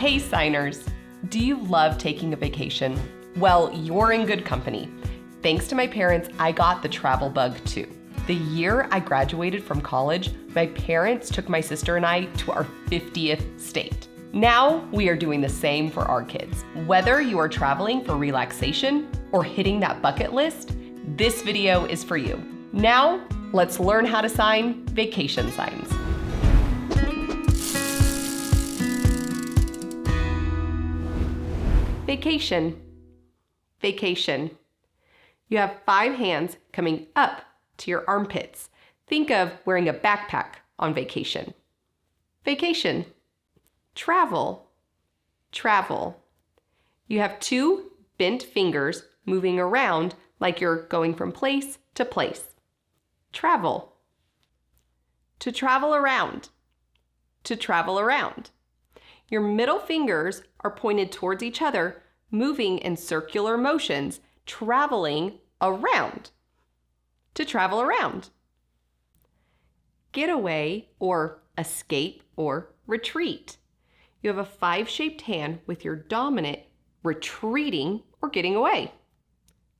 Hey signers! Do you love taking a vacation? Well, you're in good company. Thanks to my parents, I got the travel bug too. The year I graduated from college, my parents took my sister and I to our 50th state. Now we are doing the same for our kids. Whether you are traveling for relaxation or hitting that bucket list, this video is for you. Now, let's learn how to sign vacation signs. Vacation. Vacation. You have 5 hands coming up to your armpits. Think of wearing a backpack on vacation. Vacation. Travel. Travel. You have 2 bent fingers moving around like you're going from place to place. Travel. To travel around. To travel around. Your middle fingers are pointed towards each other, moving in circular motions, traveling around. To travel around. Getaway or escape or retreat. You have a 5-shaped hand with your dominant retreating or getting away.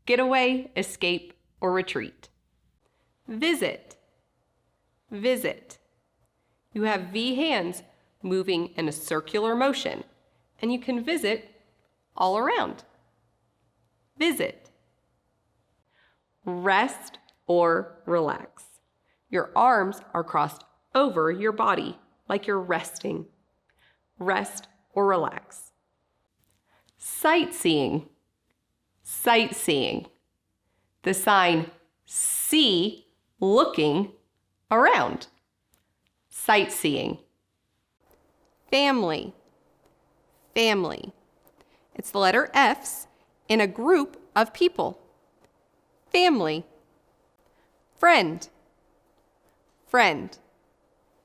Getaway, escape, or retreat. Visit. Visit. You have V hands moving in a circular motion, and you can visit all around. Visit. Rest or relax. Your arms are crossed over your body like you're resting. Rest or relax. Sightseeing. Sightseeing. The sign see looking around. Sightseeing. Family. Family. It's the letter F's in a group of people. Family. Friend. Friend.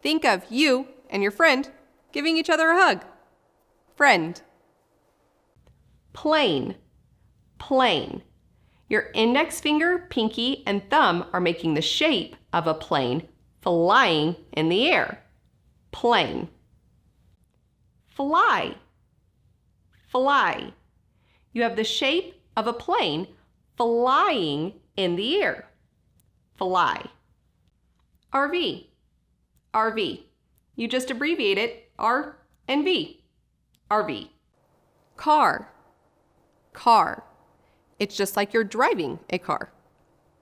Think of you and your friend giving each other a hug. Friend. Plane. Plane. Your index finger, pinky, and thumb are making the shape of a plane flying in the air. Plane. Fly. Fly. You have the shape of a plane flying in the air. Fly. RV. RV. You just abbreviate it R and V. RV. Car. Car. It's just like you're driving a car.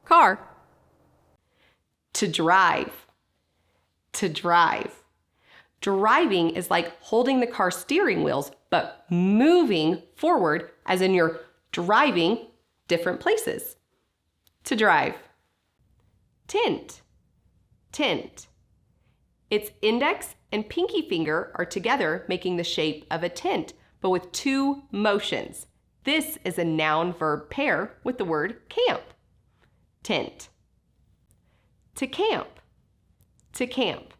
Car. To drive. To drive. Driving is like holding the car steering wheels, but moving forward, as in you're driving different places. To drive. Tint. Tint. Its index and pinky finger are together, making the shape of a tent, but with 2 motions. This is a noun-verb pair with the word camp. Tent. To camp. To camp.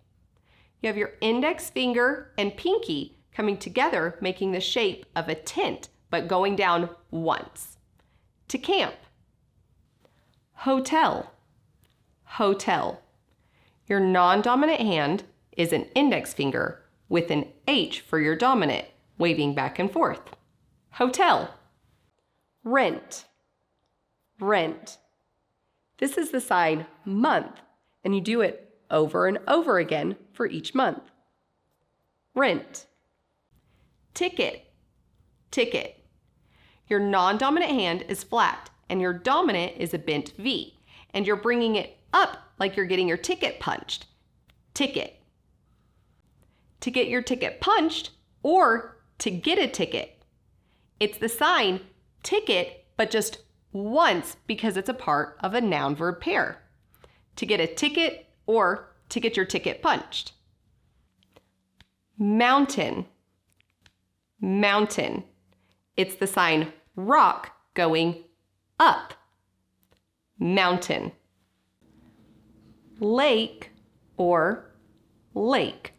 You have your index finger and pinky coming together, making the shape of a tent, but going down once. To camp. Hotel. Hotel. Your non-dominant hand is an index finger with an H for your dominant, waving back and forth. Hotel. Rent. Rent. This is the sign month, and you do it over and over again for each month. Rent. Ticket. Ticket. Your non-dominant hand is flat, and your dominant is a bent V, and you're bringing it up like you're getting your ticket punched. Ticket. To get your ticket punched, or to get a ticket. It's the sign ticket, but just once because it's a part of a noun-verb pair. To get a ticket or to get your ticket punched. Mountain. Mountain. It's the sign rock going up. Mountain. Lake or lake.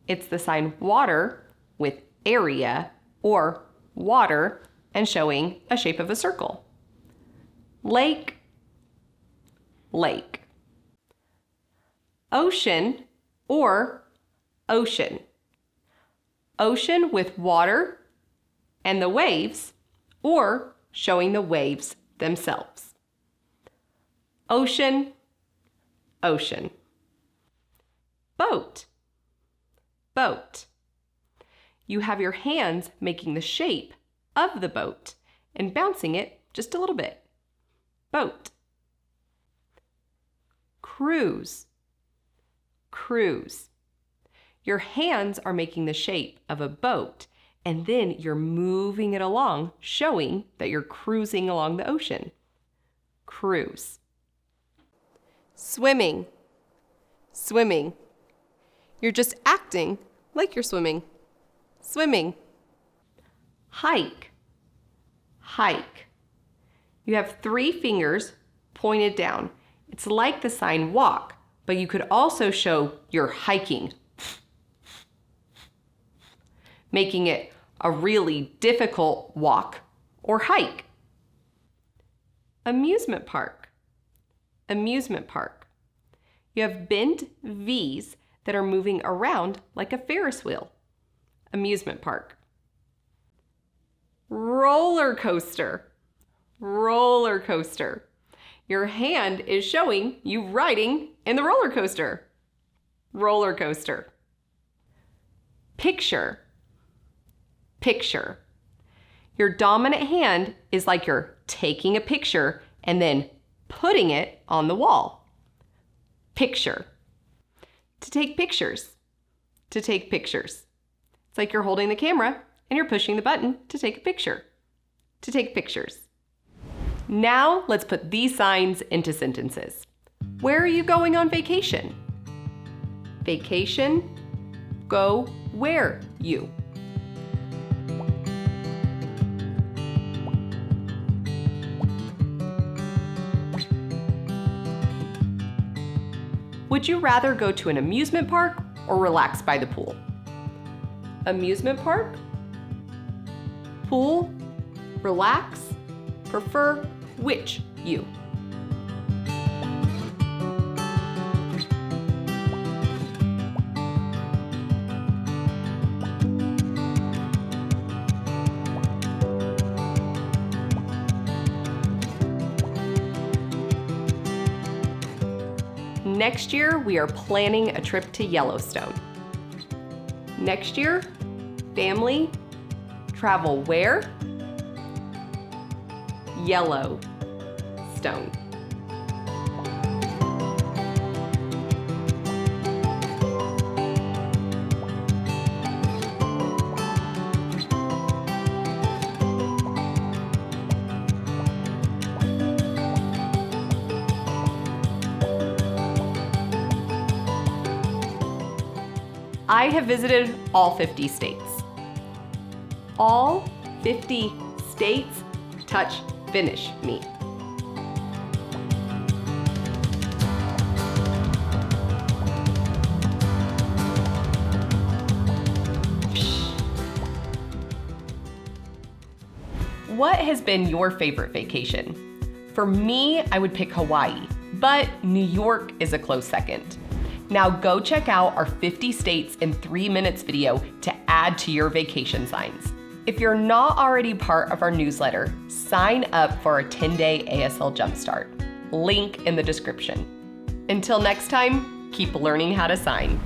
It's the sign water with area or water and showing a shape of a circle. Lake. Lake. Ocean or ocean. ocean with water and the waves, or showing the waves themselves. Ocean, ocean. Boat, boat. You have your hands making the shape of the boat and bouncing it just a little bit. Boat. Cruise, cruise. Your hands are making the shape of a boat, and then you're moving it along, showing that you're cruising along the ocean. Cruise. Swimming, swimming. You're just acting like you're swimming. Swimming. Hike, hike. You have 3 fingers pointed down. It's like the sign walk, but you could also show you're hiking, making it a really difficult walk or hike. Amusement park, amusement park. You have bent V's that are moving around like a Ferris wheel. Amusement park. Roller coaster, roller coaster. Your hand is showing you riding in the roller coaster. Roller coaster. Picture, picture. Your dominant hand is like you're taking a picture and then putting it on the wall. Picture. To take pictures, to take pictures. It's like you're holding the camera and you're pushing the button to take a picture. To take pictures. Now let's put these signs into sentences. Where are you going on vacation? Vacation. Go where you. Would you rather go to an amusement park or relax by the pool? Amusement park? Pool? Relax? Prefer which you? Next year, we are planning a trip to Yellowstone. Next year, family, travel where? Yellowstone. I have visited all 50 states. All 50 states touch finish me. What has been your favorite vacation? For me, I would pick Hawaii, but New York is a close second. Now go check out our 50 states in 3 minutes video to add to your vacation signs. If you're not already part of our newsletter, sign up for our 10-day ASL Jumpstart. Link in the description. Until next time, keep learning how to sign.